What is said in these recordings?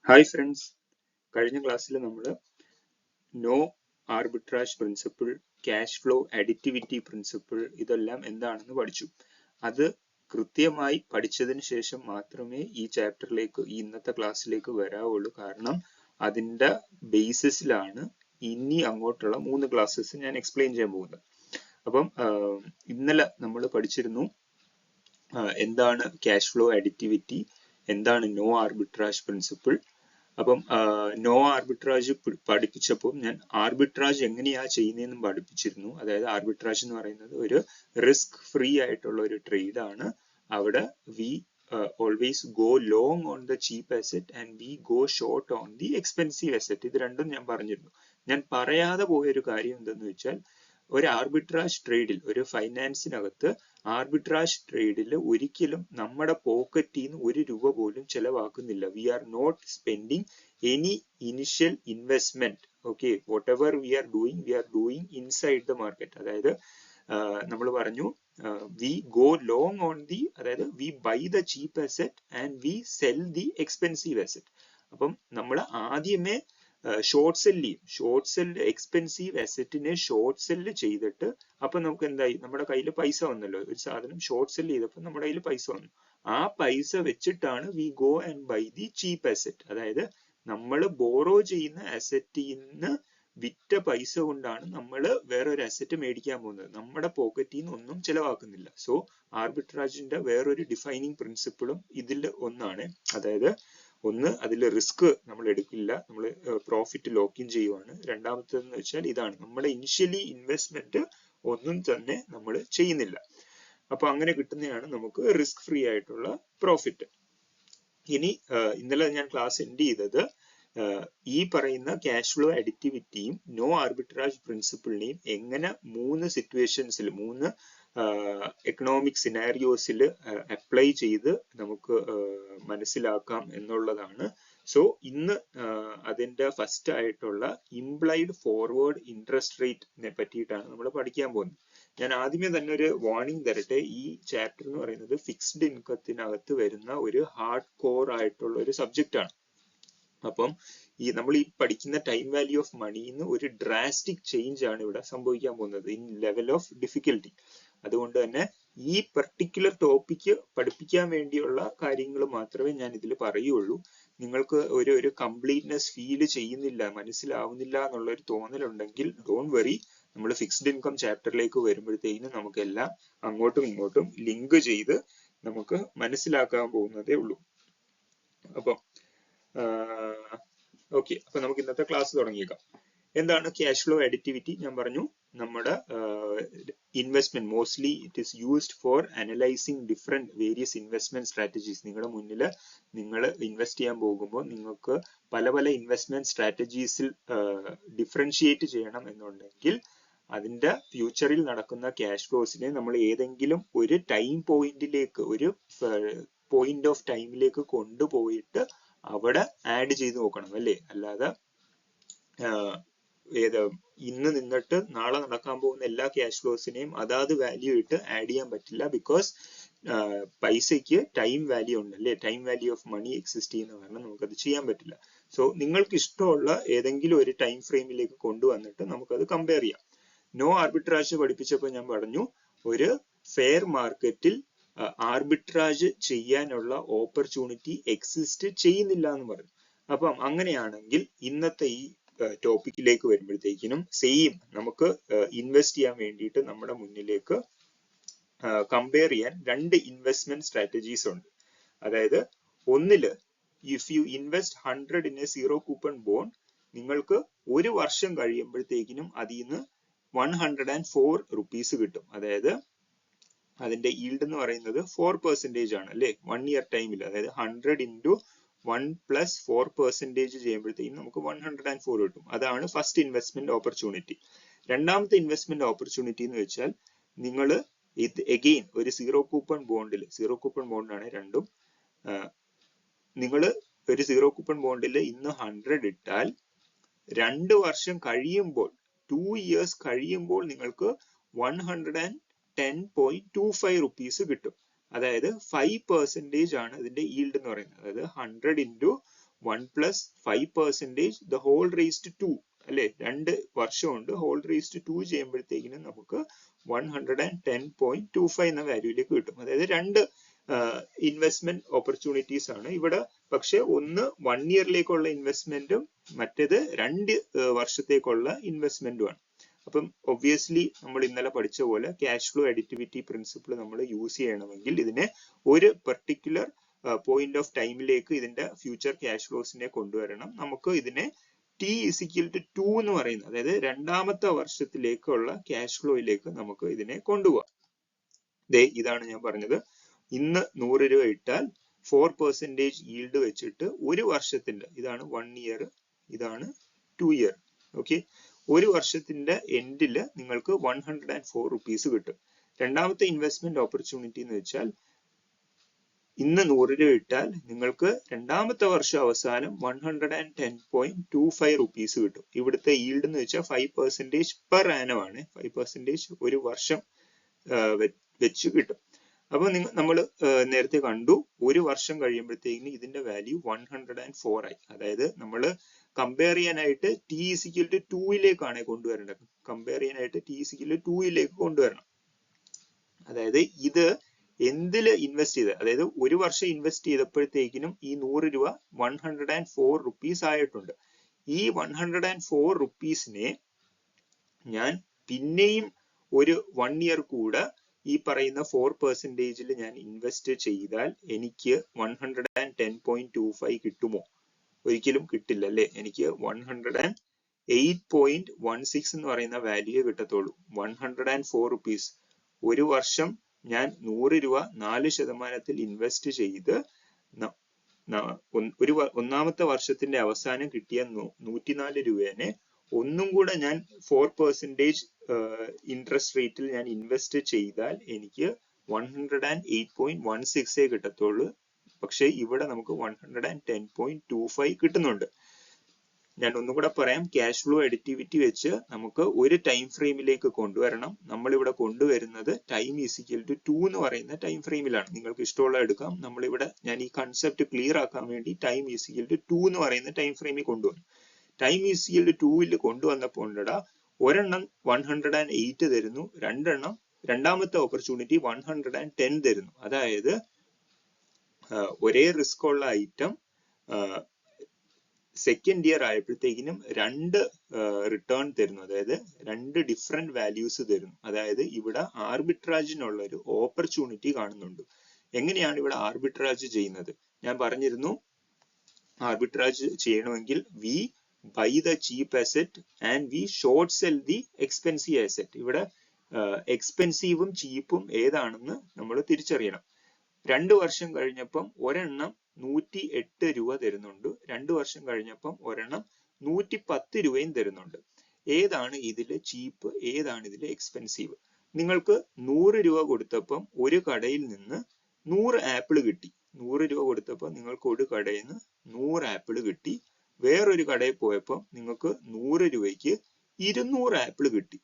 Hi friends, കഴിഞ്ഞ ക്ലാസ്സിൽ നമ്മൾ no arbitrage principle, cash flow additivity principle ഇതെല്ലാം എന്താണെന്ന് പഠിച്ചു. അത് കൃത്യമായി പഠിച്ചതിന് ശേഷം മാത്രമേ ഈ ചാപ്റ്ററിലേക്ക്, ഈ ഇന്നത്തെ ക്ലാസ്സിലേക്ക് വരാവുള്ളൂ. കാരണം അതിൻ്റെ ബേസിസിലാണ് ഇനി അങ്ങോട്ടുള്ള 3 ക്ലാസ്സസ് ഞാൻ എക്സ്പ്ലെയിൻ ചെയ്യാൻ പോകുന്നത്. അപ്പം ഇന്നലെ നമ്മൾ പഠിച്ചിരുന്നു എന്താണ് ക്യാഷ് ഫ്ലോ അഡിറ്റിവിറ്റി, എന്താണ് നോ ആർബിട്രാജ് പ്രിൻസിപ്പിൾ. അപ്പം നോ ആർബിട്രാജ് പഠിപ്പിച്ചപ്പോൾ ഞാൻ ആർബിട്രാജ് എങ്ങനെയാ ചെയ്യുന്നതെന്നും പഠിപ്പിച്ചിരുന്നു. അതായത് ആർബിട്രാജ് എന്ന് പറയുന്നത് ഒരു റിസ്ക് ഫ്രീ ആയിട്ടുള്ള ഒരു ട്രേഡ് ആണ്. അവിടെ we always go long on the cheap asset and we go short on the expensive asset. ഇത് രണ്ടും ഞാൻ പറഞ്ഞിരുന്നു. ഞാൻ പറയാതെ പോയൊരു കാര്യം എന്തെന്ന് വെച്ചാൽ, ഒരു ആർബിട്രാജ് ട്രേഡിൽ, ഒരു ഫൈനാൻസിനകത്ത് ആർബിട്രാജ് ട്രേഡിൽ ഒരിക്കലും നമ്മുടെ പോക്കറ്റിൽ നിന്ന് 1 രൂപ പോലും ചെലവാക്കുന്നില്ല. We are not spending any initial investment. Okay, whatever we are doing inside the market. അതായത് നമ്മൾ പറഞ്ഞു we go long on the, അതായത് we buy the cheap asset and we sell the expensive asset. അപ്പം നമ്മൾ ആദ്യമേ short sell expensive അസെറ്റിനെ short sell ചെയ്തിട്ട്, അപ്പൊ നമുക്ക് എന്തായി, നമ്മുടെ കയ്യിൽ പൈസ വന്നല്ലോ. ഒരു സാധനം ഷോർട്ട് സെല്ല് ചെയ്തപ്പോൾ നമ്മുടെ കയ്യിൽ പൈസ വന്നു. ആ പൈസ വെച്ചിട്ടാണ് we go and buy the cheap asset. അതായത് നമ്മൾ ബോറോ ചെയ്യുന്ന അസെറ്റിൽ നിന്ന് വിറ്റ പൈസ കൊണ്ടാണ് നമ്മൾ വേറൊരു അസെറ്റ് മേടിക്കാൻ പോകുന്നത്. നമ്മുടെ പോക്കറ്റിൽ നിന്ന് ഒന്നും ചെലവാക്കുന്നില്ല. സോ ആർബിട്രാജിന്റെ വേറൊരു ഡിഫൈനിങ് പ്രിൻസിപ്പിളും ഇതിൽ ഒന്നാണ്. അതായത് ഒന്ന്, അതിൽ റിസ്ക് നമ്മൾ എടുക്കില്ല, നമ്മൾ പ്രോഫിറ്റ് ലോക്ക് ഇൻ ചെയ്യുവാണ്. രണ്ടാമത്തേന്ന് വെച്ചാൽ ഇതാണ്, നമ്മുടെ ഇനിഷ്യലി ഇൻവെസ്റ്റ്മെന്റ് ഒന്നും തന്നെ നമ്മൾ ചെയ്യുന്നില്ല. അപ്പൊ അങ്ങനെ കിട്ടുന്നതാണ് നമുക്ക് റിസ്ക് ഫ്രീ ആയിട്ടുള്ള പ്രോഫിറ്റ്. ഇനി ഇന്നലെ ഞാൻ ക്ലാസ് എൻഡ് ചെയ്തത് ഈ പറയുന്ന ക്യാഷ് ഫ്ലോ അഡിറ്റിവിറ്റിയും നോ ആർബിട്രാജ് പ്രിൻസിപ്പിളിനെയും എങ്ങനെ 3 സിറ്റുവേഷൻസിൽ, 3 എക്കണോമിക് സിനാരിയോസിൽ അപ്ലൈ ചെയ്ത് നമുക്ക് മനസ്സിലാക്കാം എന്നുള്ളതാണ്. സോ ഇന്ന് അതിന്റെ ഫസ്റ്റ് ആയിട്ടുള്ള ഇംപ്ലൈഡ് ഫോർവേഡ് ഇൻട്രസ്റ്റ് റേറ്റിനെ പറ്റിയിട്ടാണ് നമ്മൾ പഠിക്കാൻ പോകുന്നത്. ഞാൻ ആദ്യമേ തന്നെ ഒരു വാർണിംഗ് തരട്ടെ. ഈ ചാപ്റ്റർ എന്ന് പറയുന്നത് ഫിക്സ്ഡ് ഇൻകത്തിനകത്ത് വരുന്ന ഒരു ഹാർഡ് കോർ ആയിട്ടുള്ള ഒരു സബ്ജക്റ്റ് ആണ്. അപ്പം നമ്മൾ ഈ പഠിക്കുന്ന ടൈം വാല്യൂ ഓഫ് മണിന്ന് ഒരു ഡ്രാസ്റ്റിക് ചേഞ്ച് ആണ് ഇവിടെ സംഭവിക്കാൻ പോകുന്നത് ഇൻ ലെവൽ ഓഫ് ഡിഫിക്കൽട്ടി. അതുകൊണ്ട് തന്നെ ഈ പെർട്ടിക്കുലർ ടോപ്പിക്ക് പഠിപ്പിക്കാൻ വേണ്ടിയുള്ള കാര്യങ്ങൾ മാത്രമേ ഞാൻ ഇതിൽ പറയുള്ളൂ. നിങ്ങൾക്ക് ഒരു കംപ്ലീറ്റ്നെസ് ഫീൽ ചെയ്യുന്നില്ല, മനസ്സിലാവുന്നില്ല എന്നുള്ള ഒരു തോന്നലുണ്ടെങ്കിൽ ഡോണ്ട് വെറി. നമ്മൾ ഫിക്സ്ഡ് ഇൻകം ചാപ്റ്ററിലേക്ക് വരുമ്പോഴത്തേക്കിനും നമുക്കെല്ലാം അങ്ങോട്ടും ഇങ്ങോട്ടും ലിങ്ക് ചെയ്ത് നമുക്ക് മനസ്സിലാക്കാൻ പോകുന്നതേ ഉള്ളൂ. അപ്പം ഓക്കെ, അപ്പൊ നമുക്ക് ഇന്നത്തെ ക്ലാസ് തുടങ്ങിയേക്കാം. എന്താണ് ക്യാഷ് ഫ്ലോ അഡിറ്റിവിറ്റി? ഞാൻ പറഞ്ഞു, നമ്മുടെ investment mostly it is used for analysing different various investment strategies. നിങ്ങളുടെ മുന്നിൽ നിങ്ങൾ ഇൻവെസ്റ്റ് ചെയ്യാൻ പോകുമ്പോൾ നിങ്ങൾക്ക് പല പല ഇൻവെസ്റ്റ്മെന്റ് സ്ട്രാറ്റജീസിൽ ഡിഫറൻഷിയേറ്റ് ചെയ്യണം എന്നുണ്ടെങ്കിൽ അതിന്റെ ഫ്യൂച്ചറിൽ നടക്കുന്ന ക്യാഷ് ഫ്ലോസിനെ നമ്മൾ ഏതെങ്കിലും ഒരു ടൈം പോയിന്റിലേക്ക്, ഒരു പോയിന്റ് ഓഫ് ടൈമിലേക്ക് കൊണ്ടുപോയിട്ട് അവിടെ ആഡ് ചെയ്ത് നോക്കണം, അല്ലേ? അല്ലാതെ ഇന്ന് നിന്നിട്ട് നാളെ നടക്കാൻ പോകുന്ന എല്ലാ ക്യാഷ് ഫ്ലോസിനെയും അതാത് വാല്യൂ ഇട്ട് ആഡ് ചെയ്യാൻ പറ്റില്ല. ബിക്കോസ് പൈസയ്ക്ക് ടൈം വാല്യൂ ഉണ്ടല്ലേ, time value of money exist ചെയ്യുന്ന കാരണം നമുക്കത് ചെയ്യാൻ പറ്റില്ല. സോ നിങ്ങൾക്ക് ഇഷ്ടമുള്ള ഏതെങ്കിലും ഒരു ടൈം ഫ്രെയിമിലേക്ക് കൊണ്ടുവന്നിട്ട് നമുക്കത് കമ്പയർ ചെയ്യാം. നോ ആർബിട്രാജ് പഠിപ്പിച്ചപ്പോൾ ഞാൻ പറഞ്ഞു, ഒരു ഫെയർ മാർക്കറ്റിൽ ആർബിട്രാജ് ചെയ്യാനുള്ള ഓപ്പർച്യൂണിറ്റി എക്സിസ്റ്റ് ചെയ്യുന്നില്ല എന്ന് പറഞ്ഞു. അപ്പം അങ്ങനെയാണെങ്കിൽ ഇന്നത്തെ ഈ ടോപ്പിക്കിലേക്ക് വരുമ്പോഴത്തേക്കിനും സെയിം നമുക്ക് ഇൻവെസ്റ്റ് ചെയ്യാൻ വേണ്ടിയിട്ട് നമ്മുടെ മുന്നിലേക്ക് കമ്പയർ ചെയ്യാൻ 2 ഇൻവെസ്റ്റ്മെന്റ് സ്ട്രാറ്റജീസ് ഉണ്ട്. അതായത് ഒന്നില്, if you invest 100 in A zero coupon bond, നിങ്ങൾക്ക് 1 വർഷം കഴിയുമ്പോഴത്തേക്കിനും അതിൽ നിന്ന് 104 റുപ്പീസ് കിട്ടും. അതായത് അതിന്റെ ഈൽഡ് എന്ന് പറയുന്നത് 4% ആണ്, അല്ലെ? 1 ഇയർ ടൈമിൽ, അതായത് 100 into 1 + 4% ചെയ്യുമ്പോഴത്തേക്കും നമുക്ക് 104 കിട്ടും. അതാണ് ഫസ്റ്റ് ഇൻവെസ്റ്റ്മെന്റ് ഓപ്പർച്യൂണിറ്റി. രണ്ടാമത്തെ ഇൻവെസ്റ്റ്മെന്റ് ഓപ്പർച്യൂണിറ്റി എന്ന് വെച്ചാൽ, നിങ്ങൾ ഇത് എഗെയിൻ ഒരു സീറോ കൂപ്പൺ ബോണ്ടാണ് രണ്ടും. നിങ്ങൾ ഒരു സീറോ കൂപ്പൺ ബോണ്ടിൽ ഇന്ന് 100 ഇട്ടാൽ 2 വർഷം കഴിയുമ്പോൾ, 2 years കഴിയുമ്പോൾ നിങ്ങൾക്ക് 110.25 റുപ്പീസ് കിട്ടും. അതായത് 5% ആണ് ഇതിന്റെ ഈൽഡ് എന്ന് പറയുന്നത്. അതായത് 100 into 1 plus 5% the whole raised to 2 അല്ലെ, 2 വർഷമുണ്ട് ഹോൾ റേസ്ഡ് 2 ചെയ്യുമ്പോഴത്തേക്കിനും നമുക്ക് 110.25 എന്ന വാല്യൂയിലേക്ക് കിട്ടും. അതായത് രണ്ട് ഇൻവെസ്റ്റ്മെന്റ് ഓപ്പർച്യൂണിറ്റീസ് ആണ് ഇവിടെ. പക്ഷെ ഒന്ന് 1 ഇയറിലേക്കുള്ള ഇൻവെസ്റ്റ്മെന്റും മറ്റേത് 2 വർഷത്തേക്കുള്ള ഇൻവെസ്റ്റ്മെന്റും ആണ്. അപ്പം ഒബ്വിയസ്ലി നമ്മൾ ഇന്നലെ പഠിച്ച പോലെ ക്യാഷ് ഫ്ലോ അഡിറ്റിവിറ്റി പ്രിൻസിപ്പിൾ നമ്മൾ യൂസ് ചെയ്യണമെങ്കിൽ ഇതിനെ ഒരു പെർട്ടിക്കുലർ പോയിന്റ് ഓഫ് ടൈമിലേക്ക് ഇതിന്റെ ഫ്യൂച്ചർ ക്യാഷ് ഫ്ലോസിനെ കൊണ്ടുവരണം. നമുക്ക് ഇതിനെ T is equal to 2 എന്ന് പറയുന്നത്, അതായത് രണ്ടാമത്തെ വർഷത്തിലേക്കുള്ള ക്യാഷ് ഫ്ലോയിലേക്ക് നമുക്ക് ഇതിനെ കൊണ്ടുപോകാം. ഇതാണ് ഞാൻ പറഞ്ഞത്. ഇന്ന് 100 രൂപ ഇട്ടാൽ 4% yield വെച്ചിട്ട് ഒരു വർഷത്തിന്റെ, ഇതാണ് 1 ഇയർ, ഇതാണ് 2 ഇയർ. ഓക്കെ, ഒരു വർഷത്തിന്റെ എൻഡിൽ നിങ്ങൾക്ക് 104 റുപ്പീസ് കിട്ടും. രണ്ടാമത്തെ ഇൻവെസ്റ്റ്മെന്റ് ഓപ്പർച്യൂണിറ്റി എന്ന് വെച്ചാൽ ഇന്ന് 100 രൂപ ഇട്ടാൽ നിങ്ങൾക്ക് രണ്ടാമത്തെ വർഷം അവസാനം 110.25 റുപ്പീസ് കിട്ടും. ഇവിടുത്തെ yield എന്ന് വെച്ചാൽ 5% പെർ ആനം ആണ്. 5% ഒരു വർഷം വെച്ച് കിട്ടും. അപ്പൊ നമ്മൾ നേരത്തെ കണ്ടു, ഒരു വർഷം കഴിയുമ്പോഴത്തേക്കിന് ഇതിന്റെ വാല്യൂ 104 ആയി. അതായത് നമ്മൾ കമ്പയർ ചെയ്യാനായിട്ട് T is equal to 2 കൊണ്ടുവരേണ്ടത്. കമ്പയർ ചെയ്യാനായിട്ട് T is equal to 2 കൊണ്ടുവരണം. അതായത് ഇത് എന്തില് ഇൻവെസ്റ്റ് ചെയ്ത്, അതായത് ഒരു വർഷം ഇൻവെസ്റ്റ് ചെയ്തപ്പോഴത്തേക്കിനും ഈ 100 രൂപ 104 റുപ്പീസ് ആയിട്ടുണ്ട്. ഈ 104 റുപ്പീസിനെ ഞാൻ പിന്നെയും ഒരു 1 ഇയർ കൂടെ ഈ പറയുന്ന 4%-ൽ ഞാൻ ഇൻവെസ്റ്റ് ചെയ്താൽ എനിക്ക് 110.25 കിട്ടുമോ? ഒരിക്കലും കിട്ടില്ല അല്ലെ. എനിക്ക് 108.16 എന്ന് പറയുന്ന വാല്യൂ കിട്ടത്തുള്ളൂ. 104 റുപ്പീസ് ഒരു വർഷം ഞാൻ 100 രൂപ 4% ഇൻവെസ്റ്റ് ചെയ്ത് ഒന്നാമത്തെ വർഷത്തിന്റെ അവസാനം കിട്ടിയ 104 രൂപേനെ ഒന്നും കൂടെ ഞാൻ 4% ഇൻട്രസ്റ്റ് റേറ്റിൽ ഞാൻ ഇൻവെസ്റ്റ് ചെയ്താൽ എനിക്ക് 108.16 കിട്ടത്തുള്ളൂ. പക്ഷെ ഇവിടെ നമുക്ക് 110.25 കിട്ടുന്നുണ്ട്. ഞാൻ ഒന്നും കൂടെ പറയാം, ക്യാഷ് ഫ്ലോ അഡിറ്റിവിറ്റി വെച്ച് നമുക്ക് ഒരു ടൈം ഫ്രെയിമിലേക്ക് കൊണ്ടുവരണം. നമ്മൾ ഇവിടെ കൊണ്ടുവരുന്നത് ടൈം ഈസ് ഈക്വൽ ടു 2 എന്ന് പറയുന്ന ടൈം ഫ്രെയിമിലാണ്. നിങ്ങൾക്ക് ഇഷ്ടമുള്ള എടുക്കാം. നമ്മളിവിടെ ഞാൻ ഈ കൺസെപ്റ്റ് ക്ലിയർ ആക്കാൻ വേണ്ടി ടൈം ഈസ് ഈക്വൽ ടു 2 എന്ന് പറയുന്ന ടൈം ഫ്രെയിമിൽ കൊണ്ടുവന്നു. ടൈം ഈസ് ഈക്വൽ ടു 2 കൊണ്ടുവന്നപ്പോൾ ഒരെണ്ണം 108 തരുന്നു, രണ്ടാമത്തെ ഓപ്പർച്യൂണിറ്റി 110 തരുന്നു. അതായത് ഒരേ റിസ്ക് ഉള്ള ഐറ്റം സെക്കൻഡ് ഇയർ ആയപ്പോഴത്തേക്കിനും 2 റിട്ടേൺ തരുന്നു. അതായത് 2 ഡിഫറെന്റ് വാല്യൂസ് തരുന്നു. അതായത് ഇവിടെ ആർബിട്രാജിനുള്ള ഒരു ഓപ്പർച്യൂണിറ്റി കാണുന്നുണ്ട്. എങ്ങനെയാണ് ഇവിടെ ആർബിട്രാജ് ചെയ്യുന്നത്? ഞാൻ പറഞ്ഞിരുന്നു, ആർബിട്രാജ് ചെയ്യണമെങ്കിൽ we buy the cheap asset and we short sell the expensive asset. ഇവിടെ എക്സ്പെൻസീവും ചീപ്പും ഏതാണെന്ന് നമ്മൾ തിരിച്ചറിയണം. 2 വർഷം കഴിഞ്ഞപ്പം ഒരെണ്ണം 108 രൂപ തരുന്നുണ്ട്. 2 വർഷം കഴിഞ്ഞപ്പം ഒരെണ്ണം 110 രൂപയും തരുന്നുണ്ട്. ഏതാണ് ഇതില് ചീപ്പ്, ഏതാണ് ഇതില് എക്സ്പെൻസീവ്? നിങ്ങൾക്ക് 100 രൂപ കൊടുത്തപ്പം ഒരു കടയിൽ നിന്ന് 100 ആപ്പിൾ കിട്ടി. 100 രൂപ കൊടുത്തപ്പോൾ നിങ്ങൾക്ക് ഒരു കടയിൽ നിന്ന് 100 ആപ്പിൾ കിട്ടി. വേറൊരു കടയിൽ പോയപ്പോൾ നിങ്ങൾക്ക് 100 രൂപയ്ക്ക് 200 ആപ്പിൾ കിട്ടി.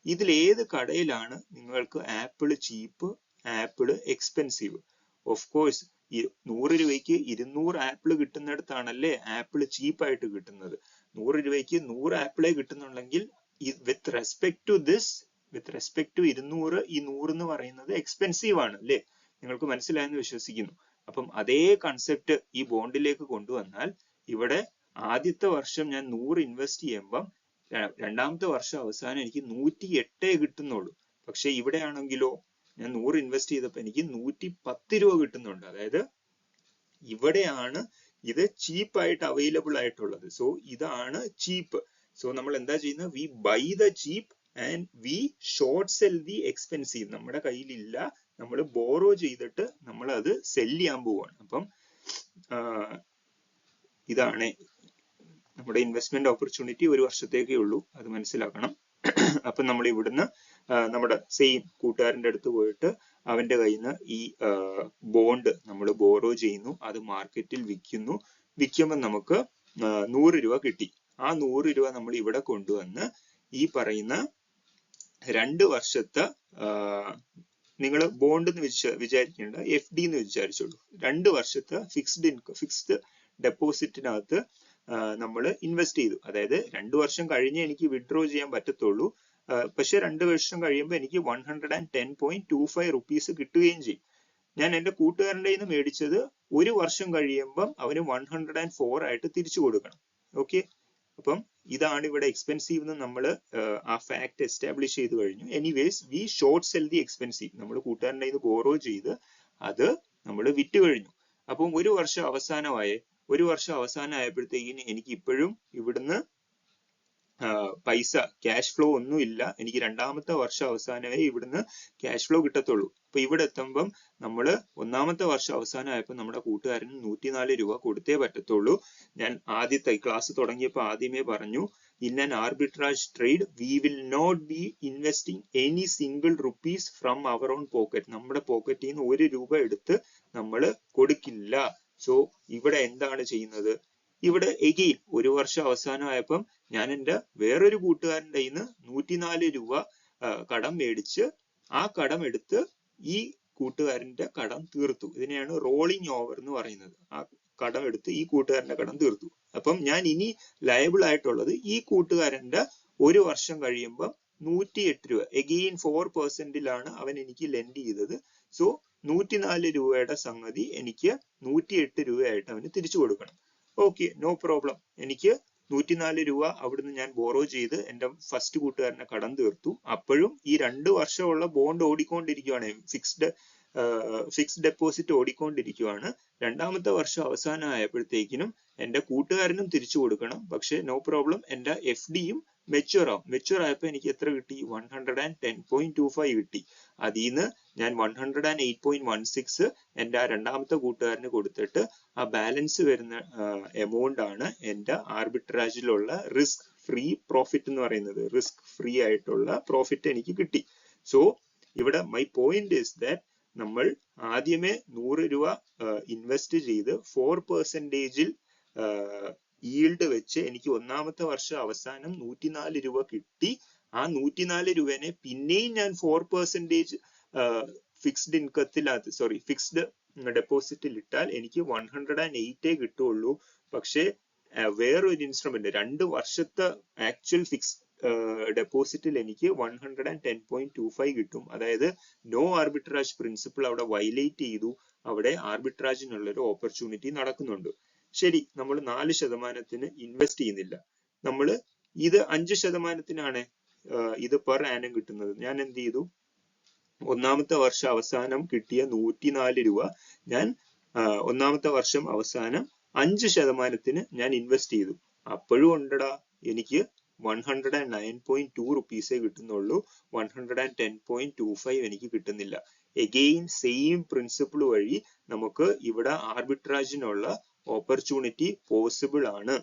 ഇതിൽ ഏത് കടയിലാണ് നിങ്ങൾക്ക് apple cheap, apple expensive? Of course 100 രൂപയ്ക്ക് 200 ആപ്പിൾ കിട്ടുന്നിടത്താണല്ലേ ആപ്പിൾ ചീപ്പായിട്ട് കിട്ടുന്നത്. 100 രൂപയ്ക്ക് 100 ആപ്പിളെ കിട്ടുന്നുണ്ടെങ്കിൽ വിത്ത് റെസ്പെക്ട് ടു 200, ഈ 100 എന്ന് പറയുന്നത് എക്സ്പെൻസീവ് ആണ് അല്ലേ? നിങ്ങൾക്ക് മനസ്സിലായെന്ന് വിശ്വസിക്കുന്നു. അപ്പം അതേ കൺസെപ്റ്റ് ഈ ബോണ്ടിലേക്ക് കൊണ്ടുവന്നാൽ ഇവിടെ ആദ്യത്തെ വർഷം ഞാൻ 100 ഇൻവെസ്റ്റ് ചെയ്യുമ്പം രണ്ടാമത്തെ വർഷം അവസാനം എനിക്ക് 108 കിട്ടുന്നുള്ളൂ. പക്ഷെ ഇവിടെ ആണെങ്കിലോ ഞാൻ 100 ഇൻവെസ്റ്റ് ചെയ്തപ്പോൾ എനിക്ക് 110 രൂപ കിട്ടുന്നുണ്ട്. അതായത് ഇവിടെയാണ് ഇത് ചീപ്പായിട്ട് അവൈലബിൾ ആയിട്ടുള്ളത്. സോ ഇതാണ് ചീപ്പ്. സോ നമ്മൾ എന്താ ചെയ്യുന്നത്? We buy the cheap and we short sell the expensive. നമ്മുടെ കയ്യിലില്ല, നമ്മൾ ബോറോ ചെയ്തിട്ട് നമ്മൾ അത് സെല് ചെയ്യാൻ പോവാണ്. അപ്പം ഇതാണ് നമ്മുടെ ഇൻവെസ്റ്റ്മെന്റ് ഓപ്പർച്യൂണിറ്റി. ഒരു വർഷത്തേക്കേ ഉള്ളൂ, അത് മനസ്സിലാക്കണം. അപ്പൊ നമ്മൾ ഇവിടുന്ന് നമ്മുടെ സെയിം കൂട്ടുകാരന്റെ അടുത്ത് പോയിട്ട് അവന്റെ കയ്യിൽ നിന്ന് ഈ ബോണ്ട് നമ്മൾ ബോറോ ചെയ്യുന്നു, അത് മാർക്കറ്റിൽ വിൽക്കുന്നു. വിൽക്കുമ്പോൾ നമുക്ക് 100 രൂപ കിട്ടി. ആ 100 രൂപ നമ്മൾ ഇവിടെ കൊണ്ടുവന്ന് ഈ പറയുന്ന 2 വർഷത്തെ നിങ്ങൾ ബോണ്ട് എന്ന് വിചാരിക്കേണ്ട, FD എന്ന് വിചാരിച്ചോളൂ. 2 വർഷത്തെ ഫിക്സ്ഡ് ഡെപ്പോസിറ്റിനകത്ത് നമ്മൾ ഇൻവെസ്റ്റ് ചെയ്തു. അതായത് 2 വർഷം കഴിഞ്ഞേ എനിക്ക് വിഡ്രോ ചെയ്യാൻ പറ്റത്തുള്ളൂ. പക്ഷെ 2 വർഷം കഴിയുമ്പോൾ എനിക്ക് 110.25 റുപ്പീസ് കിട്ടുകയും ചെയ്യും. ഞാൻ എന്റെ കൂട്ടുകാരൻ്റെ നിന്ന് മേടിച്ചത് 1 വർഷം കഴിയുമ്പം അവന് 104 ആയിട്ട് തിരിച്ചു കൊടുക്കണം. ഓക്കെ, അപ്പം ഇതാണ് ഇവിടെ എക്സ്പെൻസീവ് എന്ന് നമ്മൾ ആ ഫാക്ട് എസ്റ്റാബ്ലിഷ് ചെയ്ത് കഴിഞ്ഞു. Anyways V short sell the expensive. നമ്മൾ കൂട്ടുകാരൻ്റെ നിന്ന് ബോറോ ചെയ്ത് അത് നമ്മൾ വിറ്റ് കഴിഞ്ഞു. അപ്പം 1 വർഷം അവസാനമായപ്പോഴത്തേക്കിന് എനിക്ക് ഇപ്പോഴും ഇവിടുന്ന് പൈസ ക്യാഷ് ഫ്ലോ ഒന്നും ഇല്ല. എനിക്ക് 2ാമത്തെ വർഷം അവസാനമേ ഇവിടുന്ന് ക്യാഷ് ഫ്ലോ കിട്ടത്തുള്ളൂ. അപ്പൊ ഇവിടെ എത്തുമ്പം നമ്മള് 1ാമത്തെ വർഷം അവസാനമായപ്പോൾ നമ്മുടെ കൂട്ടുകാരന് 104 രൂപ കൊടുത്തേ പറ്റത്തുള്ളൂ. ഞാൻ ആദ്യത്തെ ക്ലാസ് തുടങ്ങിയപ്പോൾ ആദ്യമേ പറഞ്ഞു, in an arbitrage trade we will not be investing any single rupees from our own pocket. നമ്മുടെ പോക്കറ്റിൽ നിന്ന് 1 രൂപ എടുത്ത് നമ്മൾ കൊടുക്കില്ല. സോ ഇവിടെ എന്താണ് ചെയ്യുന്നത്? ഇവിടെ എഗെയിൻ 1 വർഷം അവസാനമായപ്പം ഞാൻ എൻ്റെ വേറൊരു കൂട്ടുകാരൻ്റെ കയ്യിൽ നിന്ന് 104 രൂപ കടം മേടിച്ച് ആ കടം എടുത്ത് ഈ കൂട്ടുകാരന്റെ കടം തീർത്തു. ഇതിനെയാണ് റോളിംഗ് ഓവർ എന്ന് പറയുന്നത്. ആ കടം എടുത്ത് ഈ കൂട്ടുകാരന്റെ കടം തീർത്തു. അപ്പം ഞാൻ ഇനി ലയബിൾ ആയിട്ടുള്ളത് ഈ കൂട്ടുകാരന്റെ 1 വർഷം കഴിയുമ്പം 108 രൂപ, എഗെയിൻ 4% അവൻ എനിക്ക് ലെൻഡ് ചെയ്തത്. സോ 104 രൂപയുടെ സംഗതി എനിക്ക് 108 രൂപയായിട്ട് അവന് തിരിച്ചു കൊടുക്കണം. Okay, no problem. എനിക്ക് 104 രൂപ അവിടുന്ന് ഞാൻ ബോറോ ചെയ്ത് എൻ്റെ ഫസ്റ്റ് കൂട്ടുകാരനെ കടം തീർത്തു. അപ്പോഴും ഈ 2 വർഷമുള്ള ബോണ്ട് ഓടിക്കൊണ്ടിരിക്കുകയാണ്, ഫിക്സ്ഡ് ഡെപ്പോസിറ്റ് ഓടിക്കൊണ്ടിരിക്കുകയാണ്. 2ാമത്തെ വർഷം അവസാനമായപ്പോഴത്തേക്കിനും എൻ്റെ കൂട്ടുകാരനും തിരിച്ചു കൊടുക്കണം. പക്ഷെ നോ പ്രോബ്ലം, എൻ്റെ FDയും മെച്യൂർ ആവും. മെച്യൂർ ആയപ്പോൾ എനിക്ക് എത്ര കിട്ടി? 110.25 കിട്ടി. അതിൽ നിന്ന് ഞാൻ 108.16 എൻ്റെ ആ 2ാമത്തെ കൂട്ടുകാരന് കൊടുത്തിട്ട് ആ ബാലൻസ് വരുന്ന എമൗണ്ട് ആണ് എൻ്റെ ആർബിട്രാജിലുള്ള റിസ്ക് ഫ്രീ പ്രോഫിറ്റ് എന്ന് പറയുന്നത്. റിസ്ക് ഫ്രീ ആയിട്ടുള്ള പ്രോഫിറ്റ് എനിക്ക് കിട്ടി. സോ ഇവിടെ മൈ പോയിന്റ് ഈസ് ദാറ്റ് നമ്മൾ ആദ്യമേ 100 രൂപ ഇൻവെസ്റ്റ് ചെയ്ത് 4%-ൽ ഈൽഡ് വെച്ച് എനിക്ക് 1ാമത്തെ വർഷം അവസാനം 104 രൂപ കിട്ടി. ആ 104 രൂപനെ പിന്നെയും ഞാൻ 4% ഫിക്സ്ഡ് ഇൻകത്തിനകത്ത് ഫിക്സ്ഡ് ഡെപ്പോസിറ്റിൽ ഇട്ടാൽ എനിക്ക് 108 കിട്ടുള്ളൂ. പക്ഷെ വേറൊരു ഇൻസ്ട്രുമെന്റ് 2 വർഷത്തെ ആക്ച്വൽ ഫിക്സ് ഡെപ്പോസിറ്റിൽ എനിക്ക് 110.25 കിട്ടും. അതായത് നോ ആർബിട്രാജ് പ്രിൻസിപ്പിൾ അവിടെ വയലേറ്റ് ചെയ്തു. അവിടെ ആർബിട്രാജിനുള്ള ഒരു ഓപ്പർച്യൂണിറ്റി നടക്കുന്നുണ്ട്. ശരി, നമ്മൾ 4% ഇൻവെസ്റ്റ് ചെയ്യുന്നില്ല. നമ്മൾ ഇത് 5%-നാണ് ഇത് പെർ ആനം കിട്ടുന്നത്. ഞാൻ എന്ത് ചെയ്തു? 1ാമത്തെ വർഷം അവസാനം കിട്ടിയ 104 രൂപ ഞാൻ 1ാമത്തെ വർഷം അവസാനം 5% ഞാൻ ഇൻവെസ്റ്റ് ചെയ്തു. അപ്പോഴും ഉണ്ടടാ, എനിക്ക് 109.2 റുപ്പീസേ കിട്ടുന്നുള്ളൂ. 110.25 എനിക്ക് കിട്ടുന്നില്ല. എഗെയിൻ സെയിം പ്രിൻസിപ്പിൾ വഴി നമുക്ക് ഇവിടെ ആർബിട്രാജിനുള്ള ഓപ്പർച്യൂണിറ്റി പോസിബിൾ ആണ്.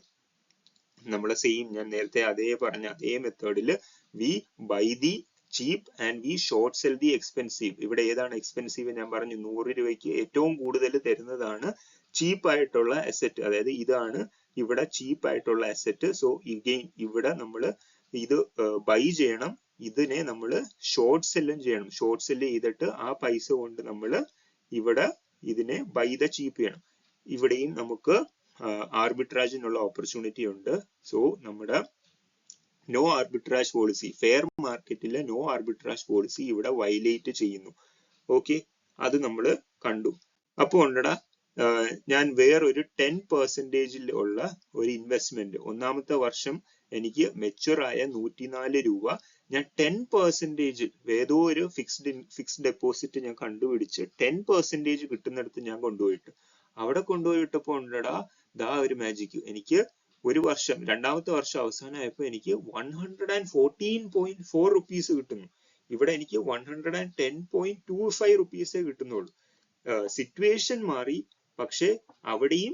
നമ്മളെ സെയിം ഞാൻ നേരത്തെ പറഞ്ഞ അതേ മെത്തേഡിൽ we buy the cheap and we short sell the expensive. ഇവിടെ ഏതാണ് എക്സ്പെൻസീവ്? ഞാൻ പറഞ്ഞു 100 രൂപയ്ക്ക് ഏറ്റവും കൂടുതൽ തരുന്നതാണ് ചീപ്പ് ആയിട്ടുള്ള അസറ്റ്. അതായത് ഇതാണ് ഇവിടെ ചീപ്പ് ആയിട്ടുള്ള അസറ്റ്. സോ ഇഗെയിൻ ഇവിടെ നമ്മൾ ഇത് ബൈ ചെയ്യണം. ഇതിനെ നമ്മൾ ഷോർട്ട് സെല്ലും ചെയ്യണം. ഷോർട്ട് സെല്ല് ചെയ്തിട്ട് ആ പൈസ കൊണ്ട് നമ്മൾ ഇവിടെ ഇതിനെ ബൈ ദ ചീപ്പ് ചെയ്യണം. ഇവിടെയും നമുക്ക് ആർബിട്രാജിനുള്ള ഓപ്പർച്യൂണിറ്റി ഉണ്ട്. സോ നമ്മുടെ നോ ആർബിട്രാജ് പോളിസി, ഫെയർ മാർക്കറ്റിലെ നോ ആർബിട്രാജ് പോളിസി ഇവിടെ വയലേറ്റ് ചെയ്യുന്നു. ഓക്കെ, അത് നമ്മൾ കണ്ടു. അപ്പോൾ ഉണ്ടടാ, ഞാൻ വേറൊരു 10% ഉള്ള ഒരു ഇൻവെസ്റ്റ്മെന്റ് 1ാമത്തെ വർഷം എനിക്ക് മെച്യൂർ ആയ 104 രൂപ ഞാൻ 10% ഏതോ ഒരു ഫിക്സ്ഡ് ഡെപ്പോസിറ്റ് ഞാൻ കണ്ടുപിടിച്ച് 10% കിട്ടുന്നിടത്ത് ഞാൻ കൊണ്ടുപോയിട്ട് അവിടെ കൊണ്ടുപോയിട്ടപ്പോ ഉണ്ടടാ ദാ ഒരു മാജിക്. എനിക്ക് 1 വർഷം 2ാമത്തെ വർഷം അവസാനമായപ്പോ എനിക്ക് 114.4 റുപ്പീസ് കിട്ടുന്നു. ഇവിടെ എനിക്ക് 110.25 റുപ്പീസേ കിട്ടുന്നുള്ളൂ. സിറ്റുവേഷൻ മാറി, പക്ഷെ അവിടെയും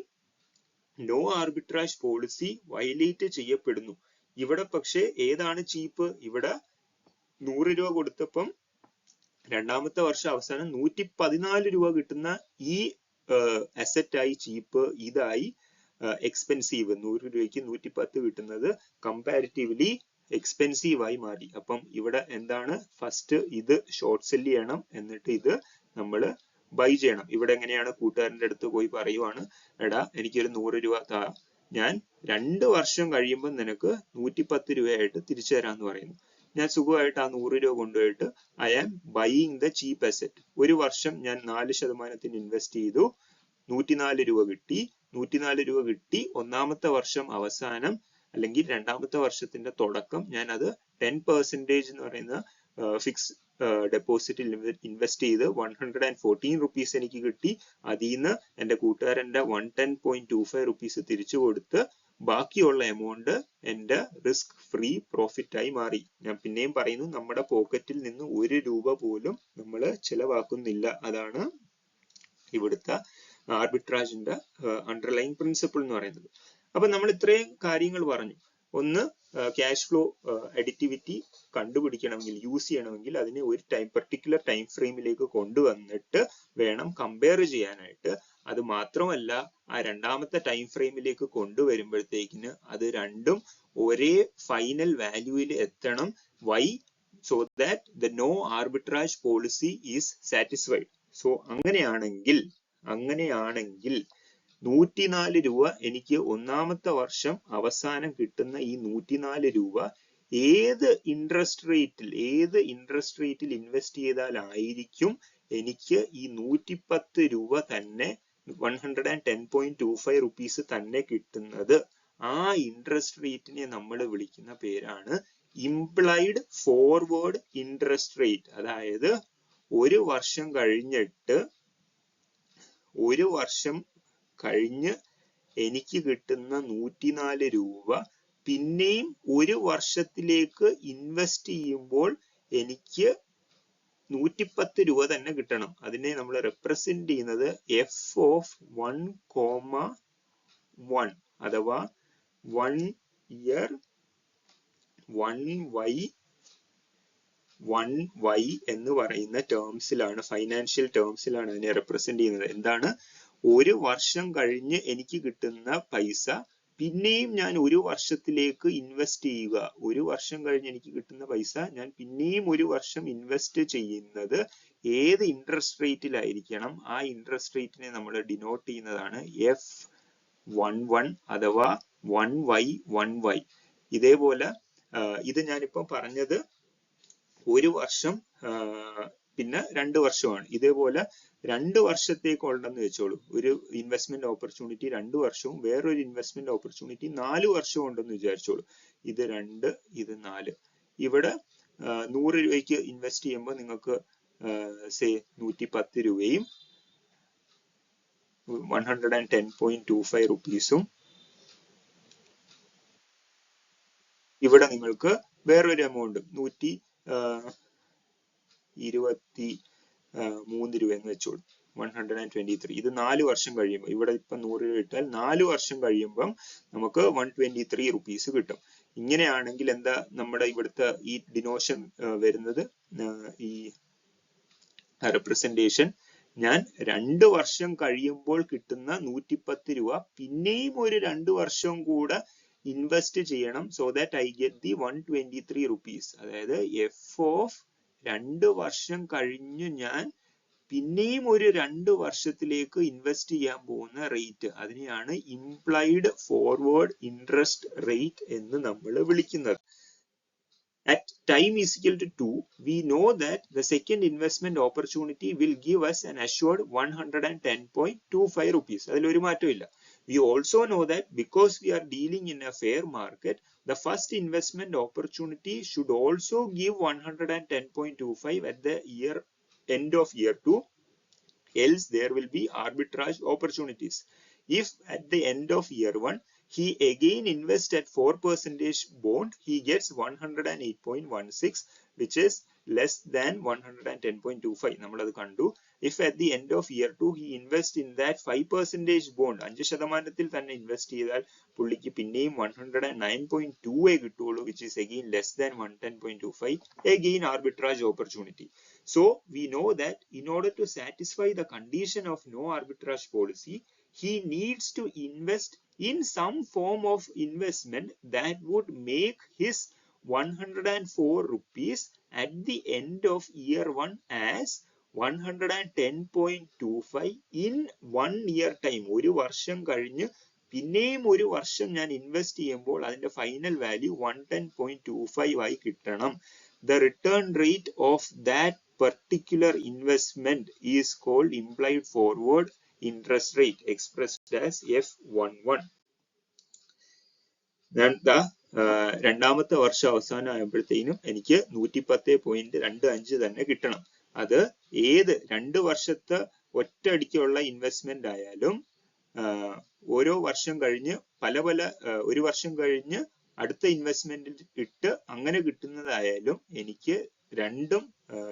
നോ ആർബിട്രാജ് പോളിസി വയലേറ്റ് ചെയ്യപ്പെടുന്നു. ഇവിടെ പക്ഷെ ഏതാണ് ചീപ്പ്? ഇവിടെ 100 രൂപ കൊടുത്തപ്പം 2ാമത്തെ വർഷം അവസാനം 114 രൂപ കിട്ടുന്ന ഈ അസറ്റ് ആയി ചീപ്പ്, ഇതായി എക്സ്പെൻസീവ്. 100 രൂപയ്ക്ക് 110 കിട്ടുന്നത് കമ്പാരിറ്റീവ്ലി എക്സ്പെൻസീവ് ആയി മാറി. അപ്പം ഇവിടെ എന്താണ്? ഫസ്റ്റ് ഇത് ഷോർട്ട് സെല് ചെയ്യണം, എന്നിട്ട് ഇത് നമ്മൾ ബൈ ചെയ്യണം. ഇവിടെ എങ്ങനെയാണ്, കൂട്ടുകാരന്റെ അടുത്ത് പോയി പറയുവാണ്, എടാ എനിക്കൊരു 100 രൂപ താ, ഞാൻ 2 വർഷം കഴിയുമ്പോൾ നിനക്ക് 110 രൂപയായിട്ട് തിരിച്ചു തരാന്ന് പറയുന്നു. ഞാൻ സുഖമായിട്ട് ആ 100 രൂപ കൊണ്ടുപോയിട്ട് I am buying the cheap asset. ഒരു വർഷം ഞാൻ 4% ഇൻവെസ്റ്റ് ചെയ്തു, 104 രൂപ കിട്ടി. 104 രൂപ കിട്ടി, ഒന്നാമത്തെ വർഷം അവസാനം അല്ലെങ്കിൽ രണ്ടാമത്തെ വർഷത്തിന്റെ തുടക്കം ഞാൻ അത് 10% എന്ന് പറയുന്ന ഫിക്സ് ഡെപ്പോസിറ്റിൽ ഇൻവെസ്റ്റ് ചെയ്ത് 114 റുപ്പീസ് എനിക്ക് കിട്ടി. അതിൽ നിന്ന് എന്റെ കൂട്ടുകാരന്റെ 110.25 റുപ്പീസ് തിരിച്ചു കൊടുത്ത് ബാക്കിയുള്ള എമൗണ്ട് എന്റെ റിസ്ക് ഫ്രീ പ്രോഫിറ്റ് ആയി മാറി. ഞാൻ പിന്നെയും പറയുന്നു, നമ്മുടെ പോക്കറ്റിൽ നിന്ന് 1 രൂപ പോലും നമ്മൾ ചെലവാക്കുന്നില്ല. അതാണ് ഇവിടുത്തെ ആർബിട്രാജിന്റെ അണ്ടർലൈൻ പ്രിൻസിപ്പിൾ എന്ന് പറയുന്നത്. അപ്പൊ നമ്മൾ ഇത്രയും കാര്യങ്ങൾ പറഞ്ഞു. ഒന്ന്, ക്യാഷ് ഫ്ലോ അഡിറ്റിവിറ്റി കണ്ടുപിടിക്കണമെങ്കിൽ, യൂസ് ചെയ്യണമെങ്കിൽ അതിനെ ഒരു പർട്ടിക്കുലർ ടൈം ഫ്രെയിമിലേക്ക് കൊണ്ടുവന്നിട്ട് വേണം കമ്പയർ ചെയ്യാനായിട്ട്. അത് മാത്രമല്ല, ആ രണ്ടാമത്തെ ടൈം ഫ്രെയിമിലേക്ക് കൊണ്ടുവരുമ്പോഴത്തേക്കിന് അത് രണ്ടും ഒരേ ഫൈനൽ വാല്യൂവിൽ എത്തണം. Why? So that the no arbitrage policy is satisfied. So അങ്ങനെയാണെങ്കിൽ 104 രൂപ എനിക്ക് ഒന്നാമത്തെ വർഷം അവസാനം കിട്ടുന്ന ഈ 104 രൂപ ഏത് ഇൻട്രസ്റ്റ് റേറ്റിൽ ഇൻവെസ്റ്റ് ചെയ്താലായിരിക്കും എനിക്ക് ഈ 110 രൂപ തന്നെ 110.25 റുപ്പീസ് തന്നെ കിട്ടുന്നത്? ആ ഇൻട്രസ്റ്റ് റേറ്റിനെ നമ്മൾ വിളിക്കുന്ന പേരാണ് ഇംപ്ലൈഡ് ഫോർവേഡ് ഇൻട്രസ്റ്റ് റേറ്റ്. അതായത് ഒരു വർഷം കഴിഞ്ഞ് എനിക്ക് കിട്ടുന്ന 104 രൂപ പിന്നെയും ഒരു വർഷത്തിലേക്ക് ഇൻവെസ്റ്റ് ചെയ്യുമ്പോൾ എനിക്ക് 110 രൂപ തന്നെ കിട്ടണം. അതിനെ നമ്മൾ റെപ്രസെന്റ് ചെയ്യുന്നത് F(1,1) അഥവാ 1 year 1y എന്ന് പറയുന്ന ടേംസിലാണ്, ഫൈനാൻഷ്യൽ ടേംസിലാണ് അതിനെ റെപ്രസെന്റ് ചെയ്യുന്നത്. എന്താണ്? ഒരു വർഷം കഴിഞ്ഞ് എനിക്ക് കിട്ടുന്ന പൈസ പിന്നെയും ഞാൻ ഒരു വർഷത്തിലേക്ക് ഇൻവെസ്റ്റ് ചെയ്യുക. ഒരു വർഷം കഴിഞ്ഞ് എനിക്ക് കിട്ടുന്ന പൈസ ഞാൻ പിന്നെയും ഒരു വർഷം ഇൻവെസ്റ്റ് ചെയ്യുന്നത് ഏത് ഇൻട്രസ്റ്റ് റേറ്റിലായിരിക്കണം? ആ ഇൻട്രസ്റ്റ് റേറ്റിനെ നമ്മൾ ഡിനോട്ട് ചെയ്യുന്നതാണ് F(1,1) അഥവാ 1y. ഇതേപോലെ ഇത് ഞാനിപ്പം പറഞ്ഞത് ഒരു വർഷം പിന്നെ 2 വർഷമാണ്. ഇതേപോലെ 2 വർഷത്തേക്കുണ്ടെന്ന് വെച്ചോളൂ. ഒരു ഇൻവെസ്റ്റ്മെന്റ് ഓപ്പർച്യൂണിറ്റി 2 വർഷവും വേറൊരു ഇൻവെസ്റ്റ്മെന്റ് ഓപ്പർച്യൂണിറ്റി 4 വർഷവും ഉണ്ടെന്ന് വിചാരിച്ചോളൂ. ഇത് 2, ഇത് 4. ഇവിടെ 100 രൂപയ്ക്ക് ഇൻവെസ്റ്റ് ചെയ്യുമ്പോൾ നിങ്ങൾക്ക് 110 രൂപയും 110.25 റുപ്പീസും, ഇവിടെ നിങ്ങൾക്ക് വേറൊരു എമൗണ്ട് 123 രൂപ എന്ന് വെച്ചോളൂ, 123. ഇത് 4 വർഷം കഴിയുമ്പോൾ, ഇവിടെ ഇപ്പൊ 100 രൂപ ഇട്ടാൽ 4 വർഷം കഴിയുമ്പം നമുക്ക് 123 റുപ്പീസ് കിട്ടും. ഇങ്ങനെയാണെങ്കിൽ എന്താ നമ്മുടെ ഇവിടുത്തെ ഈ ഡിനോഷൻ വരുന്നത്? ഈ റെപ്രസെന്റേഷൻ ഞാൻ 2 വർഷം കഴിയുമ്പോൾ കിട്ടുന്ന 110 രൂപ പിന്നെയും ഒരു 2 വർഷം കൂടെ ഇൻവെസ്റ്റ് ചെയ്യണം. So that I get the 123 rupees. അതായത് F(2) വർഷം കഴിഞ്ഞു ഞാൻ പിന്നെയും ഒരു 2 വർഷത്തിലേക്ക് ഇൻവെസ്റ്റ് ചെയ്യാൻ പോകുന്ന റേറ്റ്, അതിനെയാണ് ഇംപ്ലൈഡ് ഫോർവേഡ് ഇൻട്രസ്റ്റ് റേറ്റ് എന്ന് നമ്മൾ വിളിക്കുന്നത്. At time is equal to 2, we know that the second investment opportunity will give us an assured 110.25 rupees. അതിൽ ഒരു മാറ്റമില്ല. We also know that because we are dealing in a fair market, the first investment opportunity should also give 110.25 at the end of year 2, else there will be arbitrage opportunities. If at the end of year 1 he again invests at 4% bond, he gets 108.16, which is less than 110.25. നമ്മളത് കണ്ടു. If at the end of year 2 he invests in that 5% bond, 5% തന്നെ invest ചെയ്താൽ പുള്ളിക്ക് പിന്നെയും 109.2 കിട്ടുള്ളൂ, which is again less than 110.25, again arbitrage opportunity. So we know that in order to satisfy the condition of no arbitrage policy, he needs to invest in some form of investment that would make his 104 rupees at the end of year 1 as 110.25 in 1 year time. ഒരു വർഷം കഴിഞ്ഞ് പിന്നെയും ഒരു വർഷം ഞാൻ invest ചെയ്യുമ്പോൾ അതിന്റെ final value 110.25 ആയി കിട്ടണം. The return rate of that particular investment is called implied forward interest rate expressed as F11. ഞാൻ രണ്ടാമത്തെ വർഷം അവസാനം ആയപ്പോഴത്തേനും എനിക്ക് 110.25 തന്നെ കിട്ടണം. അത് ഏത് 2 വർഷത്തെ ഒറ്റയടിക്കുള്ള ഇൻവെസ്റ്റ്മെന്റ് ആയാലും ഓരോ വർഷം കഴിഞ്ഞ് ഒരു വർഷം കഴിഞ്ഞ് അടുത്ത ഇൻവെസ്റ്റ്മെന്റിൽ ഇട്ട് അങ്ങനെ കിട്ടുന്നതായാലും എനിക്ക്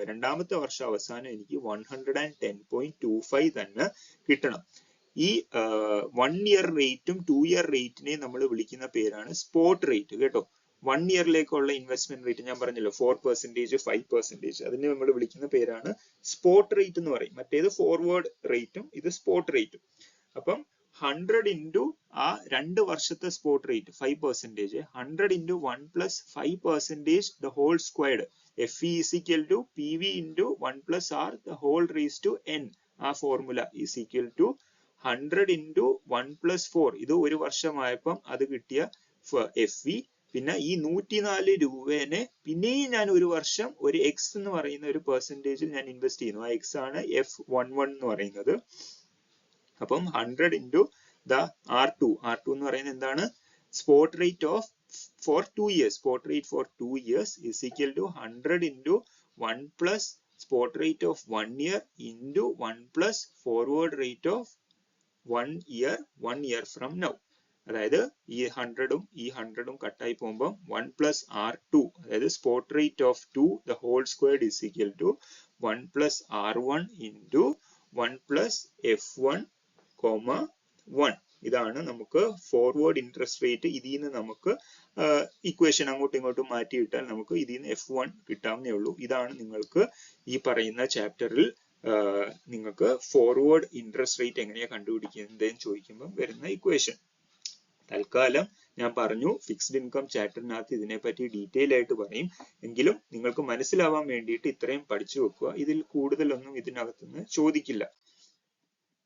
രണ്ടാമത്തെ വർഷം അവസാനം എനിക്ക് 110.25 തന്നെ കിട്ടണം. ഈ 1 ഇയർ റേറ്റും 2 ഇയർ റേറ്റിനെ നമ്മൾ വിളിക്കുന്ന പേരാണ് സ്പോട്ട് റേറ്റ് കേട്ടോ. 1 ഇയറിലേക്കുള്ള ഇൻവെസ്റ്റ്മെന്റ് റേറ്റ് ഞാൻ പറഞ്ഞല്ലോ 4%, 5%, അതിനെ നമ്മൾ വിളിക്കുന്ന പേരാണ് സ്പോട്ട് റേറ്റ് എന്ന് പറയും. മറ്റേത് ഫോർവേഡ് റേറ്റും ഇത് സ്പോട്ട് റേറ്റും. അപ്പം 100 into ആ 2 വർഷത്തെ spot rate 5%, 100 into 1 plus 5% the whole squared, FE is equal to PV into 1 plus R the whole raised to N. ആ formula is equal to 100 into 1 plus 4. ഇത് ഒരു വർഷമായപ്പം അത് കിട്ടിയ FE. പിന്നെ ഈ 104 രൂപേനെ പിന്നെയും ഞാൻ ഒരു വർഷം ഒരു X എന്ന് പറയുന്ന ഒരു പെർസെന്റേജിൽ ഞാൻ ഇൻവെസ്റ്റ് ചെയ്യുന്നു. ആ X ആണ് F11 എന്ന് പറയുന്നത്. അപ്പം 100 into the R2 എന്ന് പറയുന്നത് എന്താണ്? Spot rate of for 2 years. Spot rate for 2 years is equal to 100 into 1 plus spot rate of 1 year into 1 plus forward rate of 1 year from now. അതായത് ഈ 100ഉം ഈ 100ഉം കട്ടായി പോകുമ്പോൾ 1 plus R2 അതായത് spot rate of 2 the whole squared is equal to 1 plus R1 into 1 plus F1, 1. ഇതാണ് നമുക്ക് forward interest rate. ഇതിൽ നിന്ന് നമുക്ക് ഇക്വേഷൻ അങ്ങോട്ടും ഇങ്ങോട്ടും മാറ്റിയിട്ടാൽ നമുക്ക് ഇതിൽ നിന്ന് F1 കിട്ടാവുന്നേ ഉള്ളൂ. ഇതാണ് നിങ്ങൾക്ക് ഈ പറയുന്ന ചാപ്റ്ററിൽ നിങ്ങൾക്ക് ഫോർവേഡ് ഇൻട്രസ്റ്റ് റേറ്റ് എങ്ങനെയാ കണ്ടുപിടിക്കുന്നതെന്ന് ചോദിക്കുമ്പോൾ വരുന്ന ഇക്വേഷൻ. തൽക്കാലം ഞാൻ പറഞ്ഞു ഫിക്സ്ഡ് ഇൻകം ചാപ്റ്ററിനകത്ത് ഇതിനെപ്പറ്റി ഡീറ്റെയിൽ ആയിട്ട് പറയും. എങ്കിലും നിങ്ങൾക്ക് മനസ്സിലാവാൻ വേണ്ടിയിട്ട് ഇത്രയും പഠിച്ചു വെക്കുക. ഇതിൽ കൂടുതലൊന്നും ഇതിനകത്തുനിന്ന് ചോദിക്കില്ല.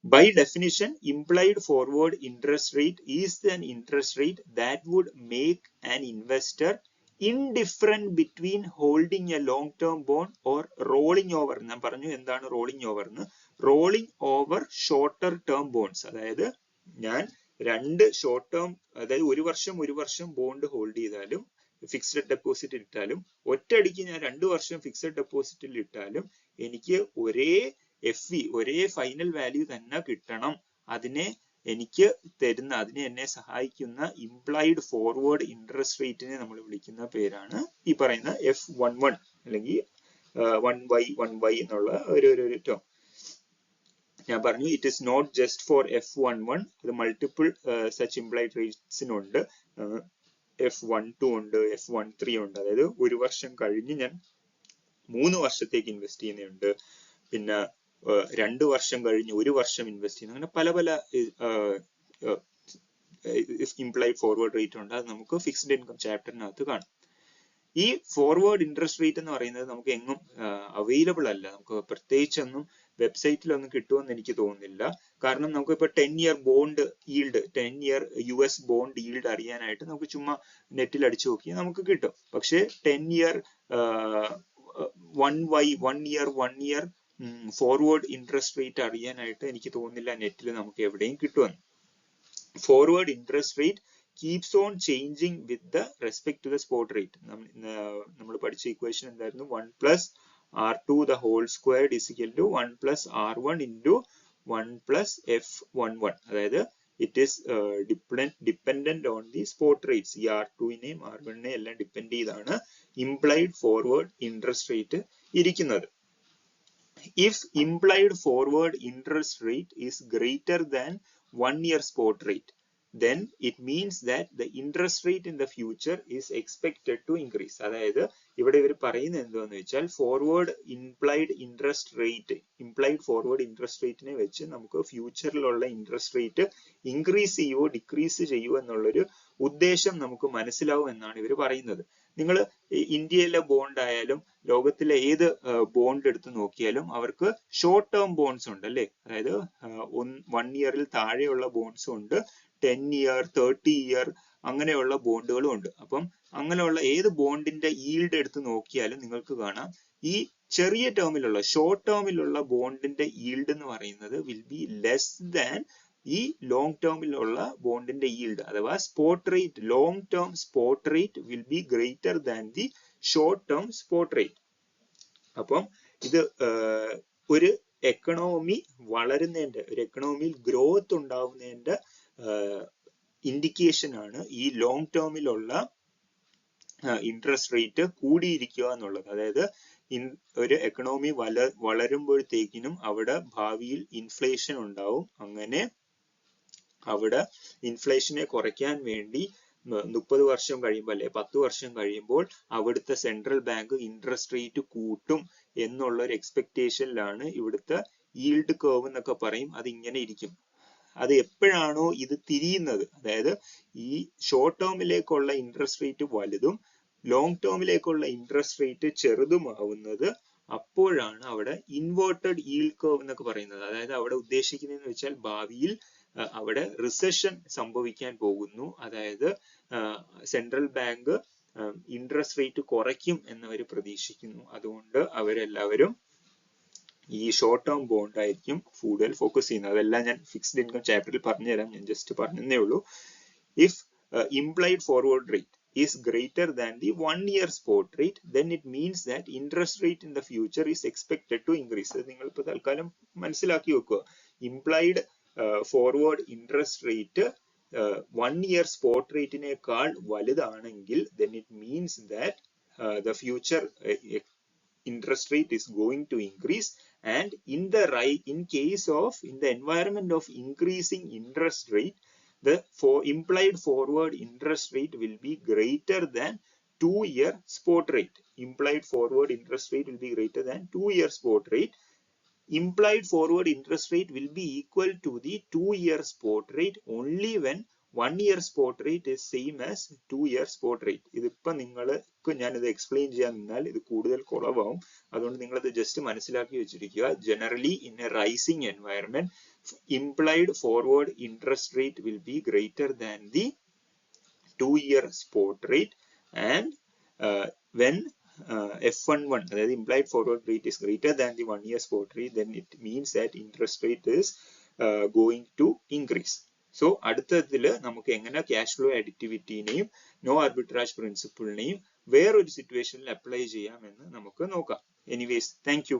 By definition, implied forward interest rate is an interest rate that would make an investor indifferent between holding a long-term bond or rolling over. ഞാൻ പറഞ്ഞു എന്താണ് റോളിംഗ് ഓവർ എന്ന്. Rolling over shorter term bonds. അതായത് ഞാൻ 2 short term അതായത് ഒരു വർഷം bond hold ചെയ്താലും ഫിക്സ്ഡ് ഡെപ്പോസിറ്റ് ഇട്ടാലും ഒറ്റയടിക്ക് ഞാൻ 2 വർഷം ഫിക്സ്ഡ് ഡെപ്പോസിറ്റിൽ ഇട്ടാലും എനിക്ക് ഒരേ FE ഒരേ ഫൈനൽ വാല്യൂ തന്നെ കിട്ടണം. അതിനെ എന്നെ സഹായിക്കുന്ന ഇംപ്ലൈഡ് ഫോർവേഡ് ഇൻട്രസ്റ്റ് റേറ്റിനെ നമ്മൾ വിളിക്കുന്ന പേരാണ് ഈ പറയുന്ന F11 അല്ലെങ്കിൽ 1y എന്നുള്ള ഒരു ടേം. ഞാൻ പറഞ്ഞു it is not just for F11. ഇത് മൾട്ടിപ്പിൾ സച്ച് ഇംപ്ലൈഡ് റേറ്റ്സിനുണ്ട്. F12 ഉണ്ട്, F13 ഉണ്ട്. അതായത് ഒരു വർഷം കഴിഞ്ഞ് ഞാൻ 3 വർഷത്തേക്ക് ഇൻവെസ്റ്റ് ചെയ്യുന്നുണ്ട്. പിന്നെ 2 വർഷം കഴിഞ്ഞ് ഒരു വർഷം ഇൻവെസ്റ്റ് ചെയ്യുന്നു. അങ്ങനെ പല ഇംപ്ലൈഡ് ഫോർവേഡ് റേറ്റ് ഉണ്ട്. അത് നമുക്ക് ഫിക്സ്ഡ് ഇൻകം ചാപ്റ്ററിനകത്ത് കാണാം. ഈ ഫോർവേഡ് ഇൻട്രസ്റ്റ് റേറ്റ് എന്ന് പറയുന്നത് നമുക്ക് എങ്ങും അവൈലബിൾ അല്ല. നമുക്ക് പ്രത്യേകിച്ചൊന്നും വെബ്സൈറ്റിലൊന്നും കിട്ടുമെന്ന് എനിക്ക് തോന്നുന്നില്ല. കാരണം നമുക്കിപ്പോൾ 10 year bond yield 10 year US bond yield അറിയാനായിട്ട് നമുക്ക് ചുമ്മാ നെറ്റിൽ അടിച്ചു നോക്കിയാൽ നമുക്ക് കിട്ടും. പക്ഷേ 10 year 1 year forward interest rate അറിയാനായിട്ട് എനിക്ക് തോന്നുന്നില്ല നെറ്റിൽ നമുക്ക് എവിടെയും കിട്ടുമെന്ന്. Forward interest rate keeps on changing with the respect to the spot rate. നമ്മൾ പഠിച്ച ഇക്വേഷൻ എന്തായിരുന്നു? 1 plus R2 the whole squared is equal to 1 plus R1 into 1 plus F11. അതായത് it is dependent on the spot rates. ഈ R2നെയും R1നെയും എല്ലാം depend ചെയ്താണ് implied forward interest rate ഇരിക്കുന്നത്. If implied forward interest rate is greater than 1 year spot rate, then it means that the interest rate in the future is expected to increase. അതായത് ഇവിടെ ഇവർ പറയുന്നത് എന്താന്ന് വെച്ചാൽ implied forward interest rate നെ വെച്ച് നമുക്ക് ഫ്യൂച്ചറിലുള്ള ഇൻട്രസ്റ്റ് റേറ്റ് ഇൻക്രീസ് ചെയ്യുവോ ഡിക്രീസ് ചെയ്യുവോ എന്നുള്ളൊരു ഉദ്ദേശം നമുക്ക് മനസ്സിലാവും എന്നാണ് ഇവർ പറയുന്നത്. നിങ്ങൾ ഇന്ത്യയിലെ ബോണ്ട് ആയാലും ലോകത്തിലെ ഏത് ബോണ്ട് എടുത്ത് നോക്കിയാലും അവർക്ക് ഷോർട്ട് ടേം ബോണ്ട്സ് ഉണ്ട് അല്ലെ, അതായത് 1 ഇയറിൽ താഴെയുള്ള ബോണ്ട്സും ഉണ്ട്, 10 ഇയർ 30 ഇയർ അങ്ങനെയുള്ള ബോണ്ടുകളും ഉണ്ട്. അപ്പം അങ്ങനെയുള്ള ഏത് ബോണ്ടിന്റെ ഈൽഡ് എടുത്ത് നോക്കിയാലും നിങ്ങൾക്ക് കാണാം ഈ ചെറിയ ടേമിലുള്ള ഷോർട്ട് ടേമിലുള്ള ബോണ്ടിന്റെ ഈൽഡ് എന്ന് പറയുന്നത് വിൽ ബി ലെസ് ദാൻ ഈ ലോങ് ടേമിലുള്ള ബോണ്ടിന്റെ ഈൽഡ് അഥവാ spot rate. Long term spot rate will be greater than the short term spot rate. അപ്പം ഇത് ഒരു എക്കണോമി വളരുന്നതിന്റെ, ഒരു എക്കണോമിയിൽ ഗ്രോത്ത് ഉണ്ടാവുന്നതിന്റെ ഇൻഡിക്കേഷൻ ആണ് ഈ ലോങ് ടേമിലുള്ള ഇൻട്രസ്റ്റ് റേറ്റ് കൂടിയിരിക്കുക എന്നുള്ളത്. അതായത് ഒരു എക്കണോമി വളരുമ്പോഴത്തേക്കിനും അവിടെ ഭാവിയിൽ ഇൻഫ്ലേഷൻ ഉണ്ടാവും. അങ്ങനെ അവിടെ ഇൻഫ്ലേഷനെ കുറയ്ക്കാൻ വേണ്ടി 30 വർഷം കഴിയുമ്പോൾ അല്ലെ 10 വർഷം കഴിയുമ്പോൾ അവിടുത്തെ സെൻട്രൽ ബാങ്ക് ഇൻട്രസ്റ്റ് റേറ്റ് കൂട്ടും എന്നുള്ള ഒരു എക്സ്പെക്ടേഷനിലാണ് ഇവിടുത്തെ ഈൽഡ് കർവ് എന്നൊക്കെ പറയും. അത് ഇങ്ങനെ ഇരിക്കും. അത് എപ്പോഴാണോ ഇത് തിരിയുന്നത്, അതായത് ഈ ഷോർട്ട് ടേമിലേക്കുള്ള ഇൻട്രസ്റ്റ് റേറ്റ് വലുതും ലോങ് ടേമിലേക്കുള്ള ഇൻട്രസ്റ്റ് റേറ്റ് ചെറുതുമാവുന്നത്, അപ്പോഴാണ് അവിടെ ഇൻവേർട്ടഡ് ഈൽഡ് കർവ് എന്നൊക്കെ പറയുന്നത്. അതായത് അവിടെ ഉദ്ദേശിക്കുന്നതെന്ന് വെച്ചാൽ ഭാവിയിൽ അവിടെ റിസഷൻ സംഭവിക്കാൻ പോകുന്നു. അതായത് സെൻട്രൽ ബാങ്ക് ഇൻട്രസ്റ്റ് റേറ്റ് കുറയ്ക്കും എന്നവർ പ്രതീക്ഷിക്കുന്നു. അതുകൊണ്ട് അവരെല്ലാവരും ഈ ഷോർട്ട് ടേം ബോണ്ട് ആയിരിക്കും കൂടുതൽ ഫോക്കസ് ചെയ്യുന്നത്. അതെല്ലാം ഞാൻ ഫിക്സ്ഡ് ഇൻകം ചാപ്റ്ററിൽ പറഞ്ഞുതരാം, ഞാൻ ജസ്റ്റ് പറഞ്ഞതേ ഉള്ളൂ. If implied forward rate is greater than the 1 year spot rate, then it means that interest rate in the future is expected to increase. നിങ്ങൾ ഇപ്പോൾ തൽക്കാലം മനസ്സിലാക്കി വെക്കുക. implied forward interest rate 1 year spot റേറ്റിനേക്കാൾ വലുതാണെങ്കിൽ then it means that the future interest rate is going to increase, and in the environment of increasing interest rate, the implied forward interest rate will be greater than 2-year spot rate. Implied forward interest rate will be greater than 2-year spot rate. Implied forward interest rate will be equal to the 2-year spot rate only when 1-year spot rate is same as 2-year spot rate. ഇതിപ്പോ നിങ്ങൾക്ക് ഞാനിത് explain ചെയ്യാൻ നിന്നാൽ ഇത് കൂടുതൽ കുറവാകും. അതുകൊണ്ട് നിങ്ങളത് just മനസ്സിലാക്കി വെച്ചിരിക്കുക. Generally in A rising environment, implied forward interest rate will be greater than the 2-year spot rate, and when F11, that is implied forward rate is greater than the 1-year spot rate, then it means that interest rate is going to increase. So അടുത്തതില് നമുക്ക് എങ്ങനെ cash flow അഡിറ്റിവിറ്റിനെയും no ആർബിട്രാജ് പ്രിൻസിപ്പിളിനെയും വേറൊരു സിറ്റുവേഷനിൽ apply ചെയ്യാമെന്ന് നമുക്ക് നോക്കാം. Anyways, thank you.